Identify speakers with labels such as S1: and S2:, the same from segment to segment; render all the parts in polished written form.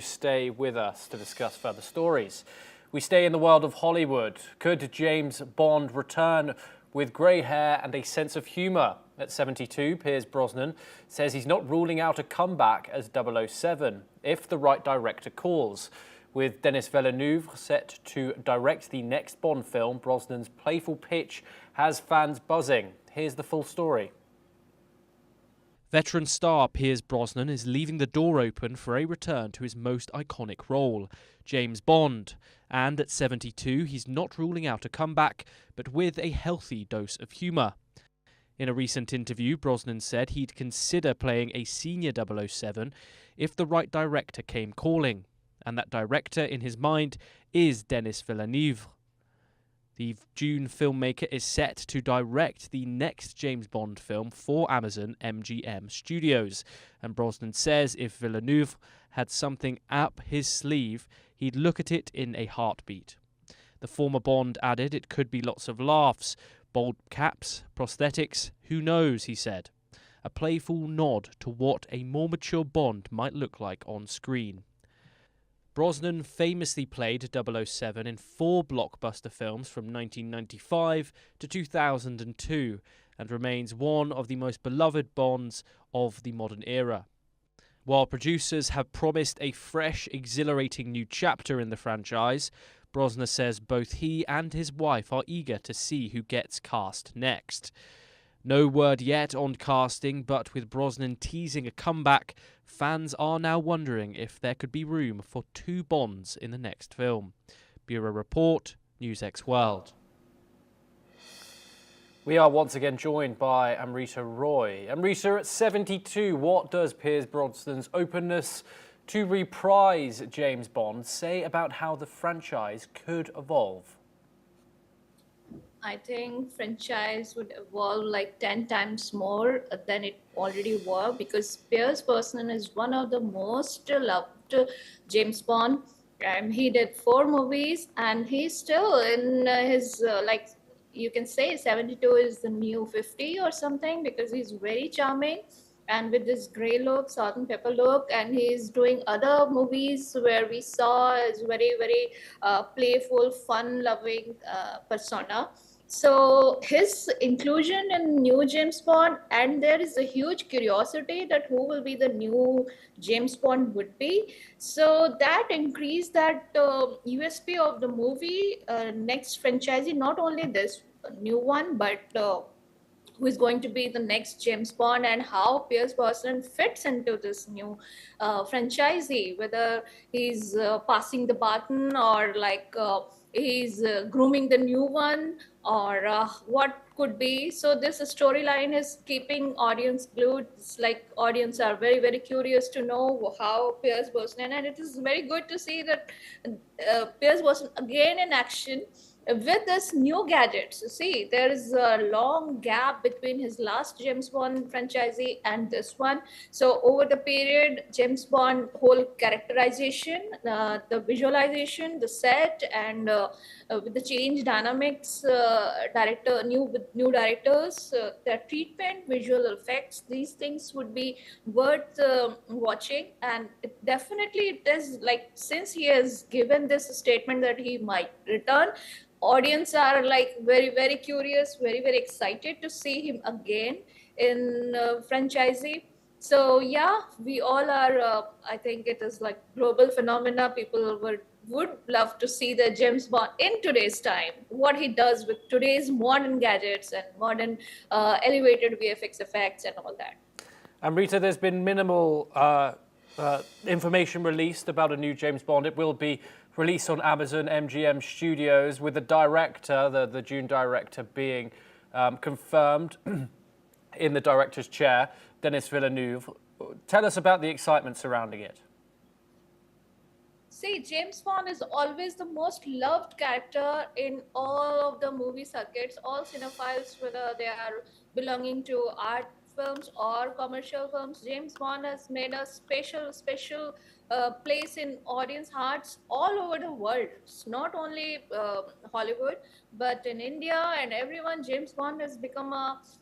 S1: Stay with us to discuss further stories. We stay in the world of Hollywood. Could James Bond return with grey hair and a sense of humour? At 72, Pierce Brosnan says he's not ruling out a comeback as 007 if the right director calls. With Denis Villeneuve set to direct the next Bond film, Brosnan's playful pitch has fans buzzing. Here's the full story.
S2: Veteran star Pierce Brosnan is leaving the door open for a return to his most iconic role, James Bond. And at 72, he's not ruling out a comeback, but with a healthy dose of humour. In a recent interview, Brosnan said he'd consider playing a senior 007 if the right director came calling. And that director in his mind is Denis Villeneuve. The June filmmaker is set to direct the next James Bond film for Amazon MGM Studios. And Brosnan says if Villeneuve had something up his sleeve, he'd look at it in a heartbeat. The former Bond added it could be lots of laughs, bold caps, prosthetics, who knows, he said. A playful nod to what a more mature Bond might look like on screen. Brosnan famously played 007 in 4 blockbuster films from 1995 to 2002 and remains one of the most beloved Bonds of the modern era. While producers have promised a fresh, exhilarating new chapter in the franchise, Brosnan says both he and his wife are eager to see who gets cast next. No word yet on casting, but with Brosnan teasing a comeback, fans are now wondering if there could be room for 2 Bonds in the next film. Bureau Report, NewsX World.
S1: We are once again joined by Amrita Roy. Amrita, at 72, what does Pierce Brosnan's openness to reprise James Bond say about how the franchise could evolve?
S3: I think franchise would evolve like 10 times more than it already were, because Pierce Brosnan is one of the most loved James Bond. He did 4 movies and he's still in his, like you can say 72 is the new 50 or something, because he's very charming. And with this grey look, salt and pepper look, and he's doing other movies where we saw his very, very playful, fun-loving persona. So his inclusion in new James Bond, and there is a huge curiosity that who will be the new James Bond would be. So that increased that USP of the movie, next franchisee, not only this new one, but who is going to be the next James Bond, and how Pierce Brosnan fits into this new franchisee, whether he's passing the baton or like he's grooming the new one, or what could be. So this storyline is keeping audience glued. It's like audience are very, very curious to know how Pierce Brosnan, and it is very good to see that Pierce Brosnan again in action with this new gadgets. You see, there is a long gap between his last James Bond franchisee and this one. So over the period, James Bond whole characterization, the visualization, the set, and with the change dynamics, new directors, their treatment, visual effects, these things would be worth watching. And it is like, since he has given this statement that he might return, audience are like very, very curious, very, very excited to see him again in franchisee. So yeah, we all are, I think it is like global phenomena. People would love to see the James Bond in today's time, what he does with today's modern gadgets and modern elevated VFX effects and all that.
S1: Amrita, there's been minimal information released about a new James Bond. It will be released on Amazon MGM Studios, with the director, the June director, being confirmed in the director's chair, Denis Villeneuve. Tell us about the excitement surrounding it.
S3: See, James Bond is always the most loved character in all of the movie circuits. All cinephiles, whether they are belonging to art films or commercial films, James Bond has made a special place in audience hearts all over the world. It's not only Hollywood, but in India and everyone. James Bond has become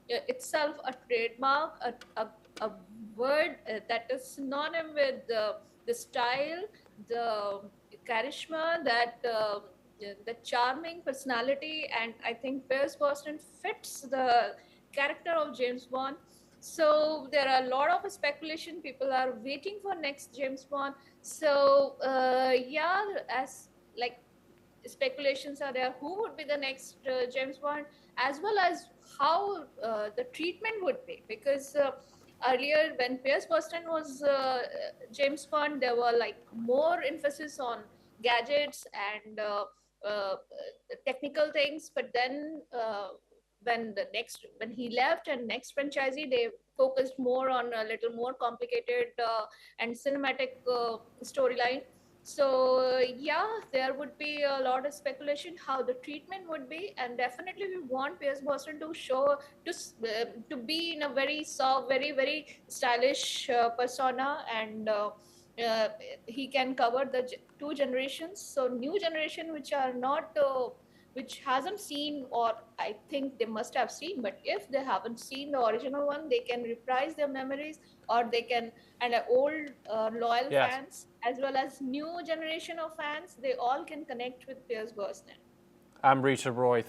S3: itself a trademark, a word that is synonym with the style the charisma, the charming personality, and I think Pierce Brosnan fits the character of James Bond. So there are a lot of speculation. People are waiting for next James Bond. So yeah, as like speculations are there who would be the next James Bond, as well as how the treatment would be. Because earlier, when Pierce Brosnan was James Bond, there were like more emphasis on gadgets and uh, technical things. But then, when he left and next franchisee, they focused more on a little more complicated and cinematic storyline. So yeah, there would be a lot of speculation how the treatment would be, and definitely we want Pierce Brosnan to show to be in a very soft, very stylish persona, and uh, he can cover the two generations. So new generation which are not which hasn't seen, or I think they must have seen, but if they haven't seen the original one, they can reprise their memories, or they can, and old loyal
S1: Yes.
S3: fans as well as new generation of fans, they all can connect with Pierce Brosnan.
S1: Amrita Roy.